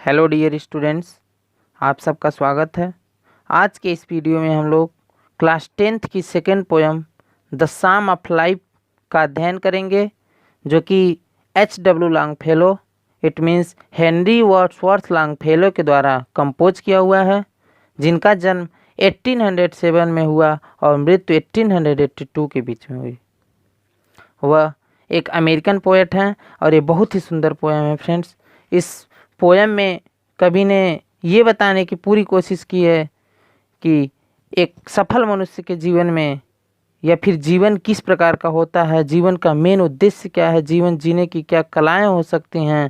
Hello dear students, आप सबका स्वागत है। आज के इस वीडियो में हम लोग क्लास 10th की second poem the psalm of life का अध्ययन करेंगे, जो कि H.W. Longfellow it means Henry Wordsworth Longfellow के द्वारा कंपोज किया हुआ है, जिनका जन्म 1807 में हुआ और मृत्यु 1882 के बीच में हुई। वह एक अमेरिकन पोएट हैं और ये बहुत ही सुंदर पोएम है फ्रेंड्स। इस पोएम में कवि ने ये बताने की पूरी कोशिश की है कि एक सफल मनुष्य के जीवन में या फिर जीवन किस प्रकार का होता है, जीवन का मेन उद्देश्य क्या है, जीवन जीने की क्या कलाएं हो सकती हैं,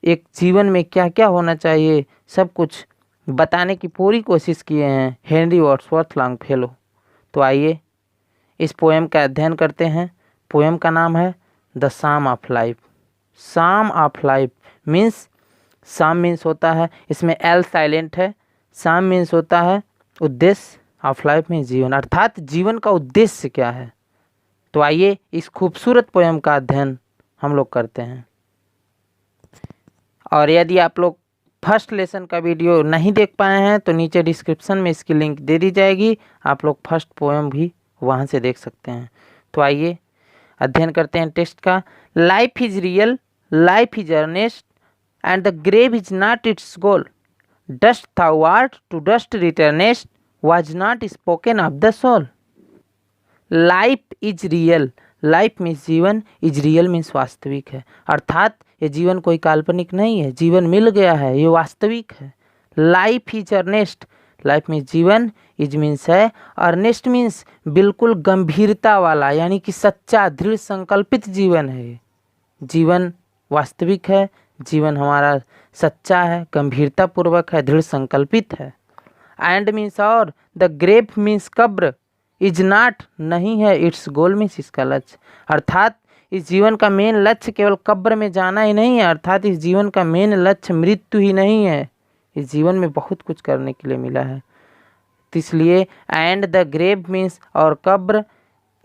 एक जीवन में क्या क्या होना चाहिए, सब कुछ बताने की पूरी कोशिश किए हैं हेनरी वर्ड्सवर्थ लॉन्गफेलो। तो आइए इस पोएम का अध्ययन करते हैं। पोएम का नाम है the psalm of life. Psalm of life means, साम मीन्स होता है, इसमें एल साइलेंट है। साम मीन्स होता है उद्देश्य, ऑफ लाइफ में जीवन, अर्थात जीवन का उद्देश्य क्या है। तो आइए इस खूबसूरत पोएम का अध्ययन हम लोग करते हैं। और यदि आप लोग फर्स्ट लेसन का वीडियो नहीं देख पाए हैं तो नीचे डिस्क्रिप्शन में इसकी लिंक दे दी जाएगी, आप लोग फर्स्ट पोएम भी वहाँ से देख सकते हैं। तो आइए अध्ययन करते हैं टेक्स्ट का। Life is real, life is earnest, and the grave is not its goal. Dust thou art, to dust returnest, was not spoken of the soul. Life is real. Life means जीवन, is real means वास्तविक है, अर्थात ये जीवन कोई काल्पनिक नहीं है, जीवन मिल गया है, ये वास्तविक है। Life is earnest. लाइफ में जीवन, इज मीन्स है, अर्नेस्ट मीन्स बिल्कुल गंभीरता वाला, यानी कि सच्चा दृढ़ संकल्पित जीवन है। जीवन वास्तविक है, जीवन हमारा सच्चा है, गंभीरता पूर्वक है, दृढ़ संकल्पित है। एंड मीन्स और, द ग्रेव मीन्स कब्र, इज नॉट नहीं है, इट्स गोल मीन्स इसका लक्ष्य, अर्थात इस जीवन का मेन लक्ष्य केवल कब्र में जाना ही नहीं है, अर्थात इस जीवन का मेन लक्ष्य मृत्यु ही नहीं है। इस जीवन में बहुत कुछ करने के लिए मिला है, इसलिए एंड द ग्रेव मीन्स और कब्र,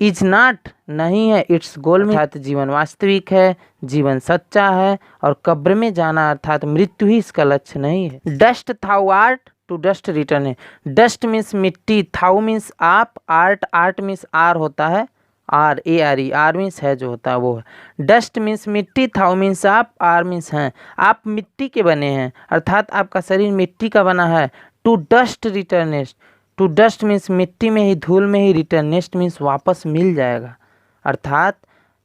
इज नॉट नहीं है, इट्स गोल में अर्थात जीवन वास्तविक है, जीवन सच्चा है, और कब्र में जाना अर्थात मृत्यु ही इसका लक्ष्य नहीं है। Dust thou art, to dust return है। डस्ट मीन्स मिट्टी, थाउ मीन्स आप, आर्ट, आर्ट मीन्स आर होता है, are A R E, are means है जो होता है वो है। डस्ट मीन्स मिट्टी, थाउ मीन्स आप, आर मीन्स हैं, आप मिट्टी के बने हैं, अर्थात आपका शरीर मिट्टी का बना है। To dust returnest, to dust means मिट्टी में ही, धूल में ही, रिटर्नेस्ट मीन्स वापस मिल जाएगा, अर्थात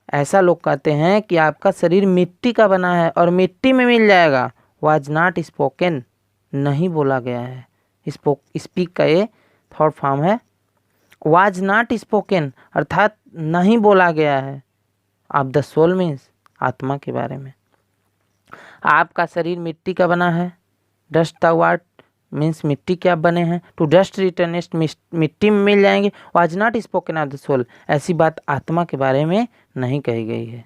ऐसा लोग कहते हैं कि आपका शरीर मिट्टी का बना है और मिट्टी में मिल जाएगा। वाज नॉट स्पोकन, नहीं बोला गया है, स्पीक का ये थर्ड फॉर्म है। वाज नॉट स्पोकन अर्थात नहीं बोला गया है। ऑफ द सोल मीन्स आत्मा के बारे में। आपका शरीर मिट्टी का बना है, डस्ट द वाट मीन्स मिट्टी के आप बने हैं, टू डस्ट रिटर्नेस्ट मिट्टी में मिल जाएंगे। Was not spoken of the soul, ऐसी बात आत्मा के बारे में नहीं कही गई है।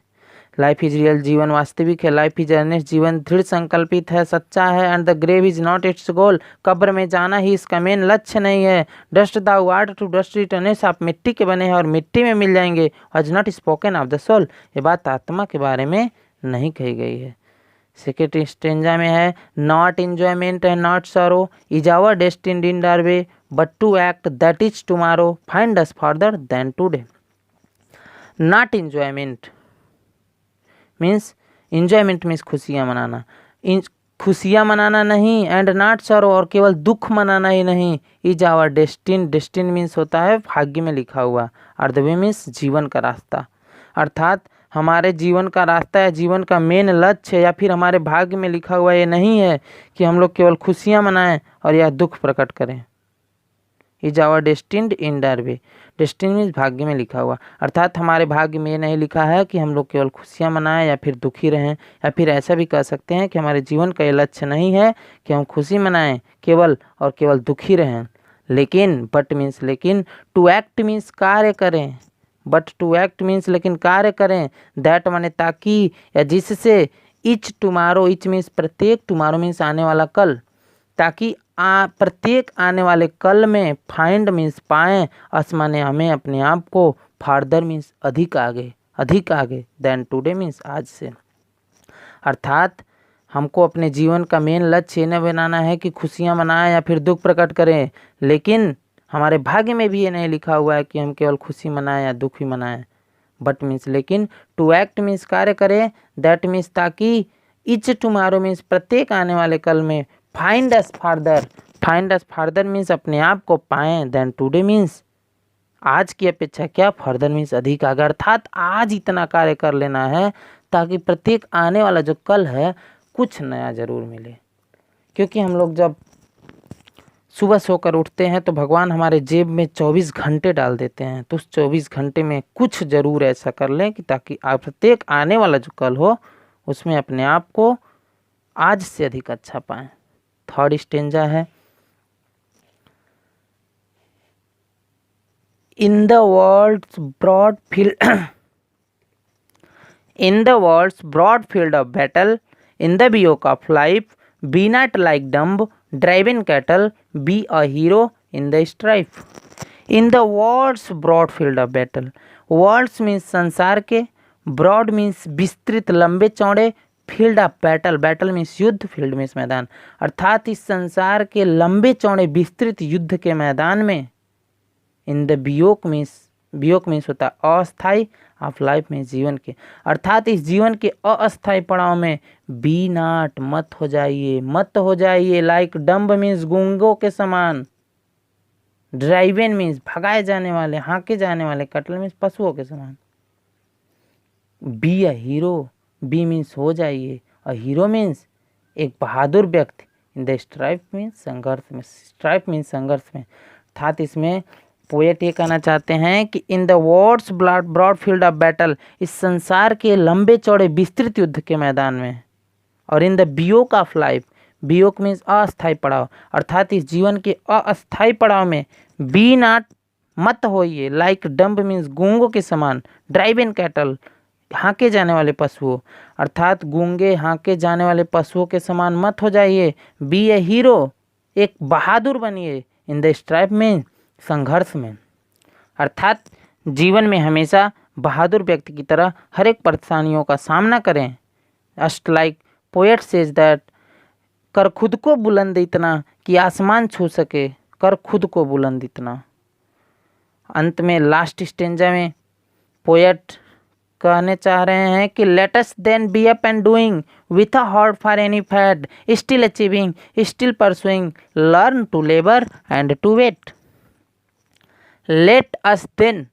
लाइफ इज रियल, जीवन वास्तविक है। लाइफ इज अर्नेस्ट, जीवन दृढ़ संकल्पित है, सच्चा है। And the grave is not its goal, कब्र में जाना ही इसका मेन लक्ष्य नहीं है। Dust thou art, to dust returnest, आप मिट्टी के बने हैं और मिट्टी में मिल जाएंगे। Was not spoken of the soul, ये बात आत्मा के बारे में नहीं कही गई है। सेकेंड स्टेंजा में है, not enjoyment and not sorrow, is our destined end or way, but to act that each tomorrow, find us farther than today. Not enjoyment means, enjoyment means खुशियाँ मनाना, खुशियाँ मनाना नहीं, एंड नॉट सॉरो और केवल दुख मनाना ही नहीं। Is our destined, destined means होता है भाग्य में लिखा हुआ, और द वे मीन्स जीवन का रास्ता, अर्थात हमारे जीवन का रास्ता है, जीवन का मेन लक्ष्य है, या फिर हमारे भाग्य में लिखा हुआ ये नहीं है कि हम लोग केवल खुशियाँ मनाएं और या दुख प्रकट करें। Is our destined end or way, destined means भाग्य में लिखा हुआ, अर्थात हमारे भाग्य में ये नहीं लिखा है कि हम लोग केवल खुशियाँ मनाएं या फिर दुखी रहें, या फिर ऐसा भी कह सकते हैं कि हमारे जीवन का ये लक्ष्य नहीं है कि हम खुशी मनाएं केवल और केवल दुखी रहें। लेकिन, बट मीन्स लेकिन, टू एक्ट मीन्स कार्य करें, बट टू एक्ट मीन्स लेकिन कार्य करें, दैट माने ताकि या जिससे, इच टुमारो, इच मीन्स प्रत्येक, टुमारो मीन्स आने वाला कल, ताकि प्रत्येक आने वाले कल में, फाइंड मीन्स पाएँ, अस माने हमें अपने आप को, फार्दर मीन्स अधिक आगे, अधिक आगे, देन टुडे मीन्स आज से, अर्थात हमको अपने जीवन का मेन लक्ष्य ये न बनाना है कि खुशियाँ मनाएं या फिर दुख प्रकट करें, लेकिन हमारे भाग्य में भी ये नहीं लिखा हुआ है कि हम केवल खुशी मनाएं या दुख ही मनाएं। बट मीन्स लेकिन टू एक्ट मीन्स कार्य करें, दैट मीन्स ताकि इच टुमारो मीन्स प्रत्येक आने वाले कल में फाइंड अस फार्दर मीन्स अपने आप को पाएं, देन टुडे मीन्स आज की अपेक्षा क्या, फर्दर मीन्स अधिक आगे, अर्थात आज इतना कार्य कर लेना है ताकि प्रत्येक आने वाला जो कल है कुछ नया जरूर मिले। क्योंकि हम लोग जब सुबह सोकर उठते हैं तो भगवान हमारे जेब में 24 घंटे डाल देते हैं, तो उस 24 घंटे में कुछ जरूर ऐसा कर लें कि ताकि प्रत्येक आने वाला जो कल हो उसमें अपने आप को आज से अधिक अच्छा पाएं। थर्ड स्टेंजा है, in the world's broad field of battle, in the yoke of life, be not like dumb driven cattle, be a hero in the strife. In the world's broad field of battle, worlds means संसार के, broad means विस्तृत लंबे चौड़े, field of battle, battle means युद्ध, field means मैदान, अर्थात इस संसार के लंबे चौड़े विस्तृत युद्ध के मैदान में, इन द वियोग मीन्स होता है अस्थाई, ऑफ लाइफ में जीवन के, अर्थात इस जीवन के अस्थाई पड़ाव में बी नाट मत हो जाइए, लाइक डम्ब मीन्स गूंगों के समान, ड्राइवेन मीन्स भगाए जाने वाले, हाँके जाने वाले, कटल मीन्स पशुओं के समान। Be a hero, be means हो जाइए, अ हीरो मीन्स एक बहादुर व्यक्ति, इन द स्ट्राइफ मीन्स संघर्ष में, स्ट्राइफ मीन्स संघर्ष में, अर्थात इसमें पोएट ये कहना चाहते हैं कि in the world's broad field of battle, इस संसार के लंबे चौड़े विस्तृत युद्ध के मैदान में, और in the bivouac of life, bivouac means अस्थाई पड़ाव, अर्थात इस जीवन के अस्थाई पड़ाव में बी नाट मत होइए, लाइक डम्ब मीन्स गूंगों के समान, ड्राइव इन कैटल हाँके जाने वाले पशुओं, अर्थात गूंगे हाँके जाने वाले पशुओं के समान मत हो जाइए, बी ए हीरो एक बहादुर बनिए, इन द स्ट्राइफ मीन्स संघर्ष में, अर्थात जीवन में हमेशा बहादुर व्यक्ति की तरह हर एक परेशानियों का सामना करें। Just like poet says that, कर खुद को बुलंद इतना कि आसमान छू सके, कर खुद को बुलंद इतना। अंत में लास्ट स्टेंजा में पोएट कहने चाह रहे हैं कि let us then be up and doing with a heart for any fate, still achieving, still pursuing, learn to labour and to wait. Let us then,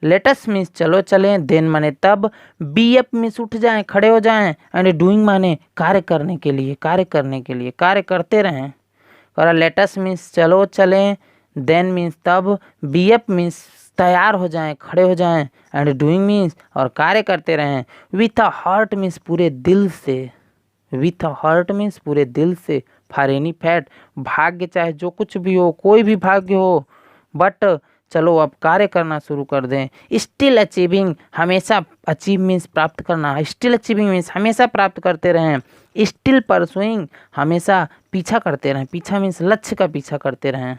let's means चलो चलें, then माने तब, बी अप मीन्स उठ जाएं, खड़े हो जाएं, and doing माने कार्य करने के लिए, कार्य करते रहें। और लेटस मीन्स चलो चलें, देन मीन्स तब, बी अप मीन्स तैयार हो जाएं, खड़े हो जाएं, एंड डूइंग मीन्स और कार्य करते रहें, विथ अ हार्ट मीन्स पूरे दिल से, विथ अ हार्ट मीन्स पूरे दिल से, फॉर एनी फैट भाग्य चाहे जो कुछ भी हो, कोई भी भाग्य हो, बट चलो अब कार्य करना शुरू कर दें। स्टिल अचीविंग हमेशा, अचीव मीन्स प्राप्त करना, स्टिल अचीविंग मीन्स हमेशा प्राप्त करते रहें, स्टिल परसुइंग हमेशा पीछा करते रहें, पीछा मीन्स लक्ष्य का पीछा करते रहें,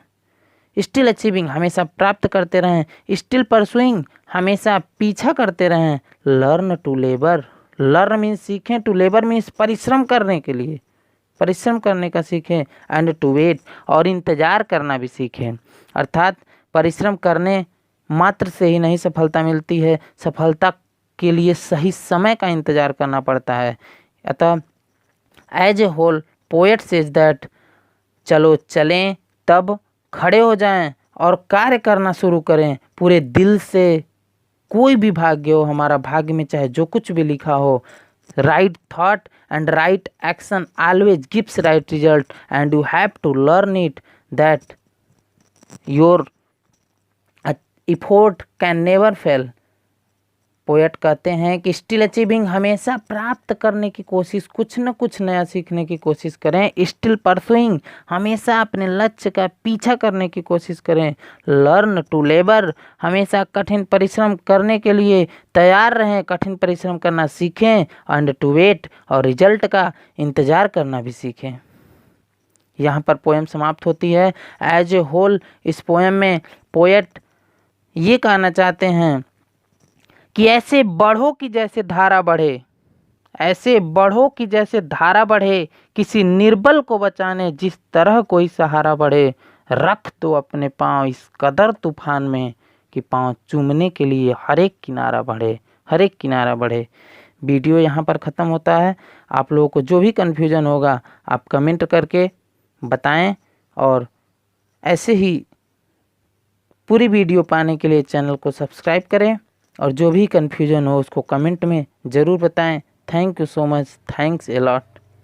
स्टिल अचीविंग हमेशा प्राप्त करते रहें, स्टिल परसुइंग हमेशा पीछा करते रहें, learn to labour, learn means सीखें, टू लेबर मीन्स परिश्रम करने के लिए, परिश्रम करने का सीखें, एंड टू वेट और इंतजार करना भी सीखें, अर्थात परिश्रम करने मात्र से ही नहीं सफलता मिलती है, सफलता के लिए सही समय का इंतजार करना पड़ता है। अतः as a whole poet says that, चलो चलें तब, खड़े हो जाएं और कार्य करना शुरू करें पूरे दिल से, कोई भी भाग्य हो, हमारा भाग्य में चाहे जो कुछ भी लिखा हो, right thought and right action always gives right result, and you have to learn it that your effort can never fail. Poet कहते हैं कि स्टिल अचीविंग हमेशा प्राप्त करने की कोशिश, कुछ न कुछ नया सीखने की कोशिश करें, स्टिल परसुइंग हमेशा अपने लक्ष्य का पीछा करने की कोशिश करें, लर्न टू लेबर हमेशा कठिन परिश्रम करने के लिए तैयार रहें, कठिन परिश्रम करना सीखें, एंड टू वेट और रिजल्ट का इंतज़ार करना भी सीखें। यहाँ पर पोएम समाप्त होती है। एज ए होल इस पोएम में पोएट ये कहना चाहते हैं कि ऐसे बढ़ो कि जैसे धारा बढ़े, ऐसे बढ़ो कि जैसे धारा बढ़े, किसी निर्बल को बचाने जिस तरह कोई सहारा बढ़े। रख दो अपने पाँव इस कदर तूफान में कि पाँव चूमने के लिए हर एक किनारा बढ़े, हर एक किनारा बढ़े। वीडियो यहाँ पर ख़त्म होता है। आप लोगों को जो भी कन्फ्यूज़न होगा आप कमेंट करके बताएं, और ऐसे ही पूरी वीडियो पाने के लिए चैनल को सब्सक्राइब करें, और जो भी कन्फ्यूज़न हो उसको कमेंट में ज़रूर बताएं। Thank you so much, thanks a lot.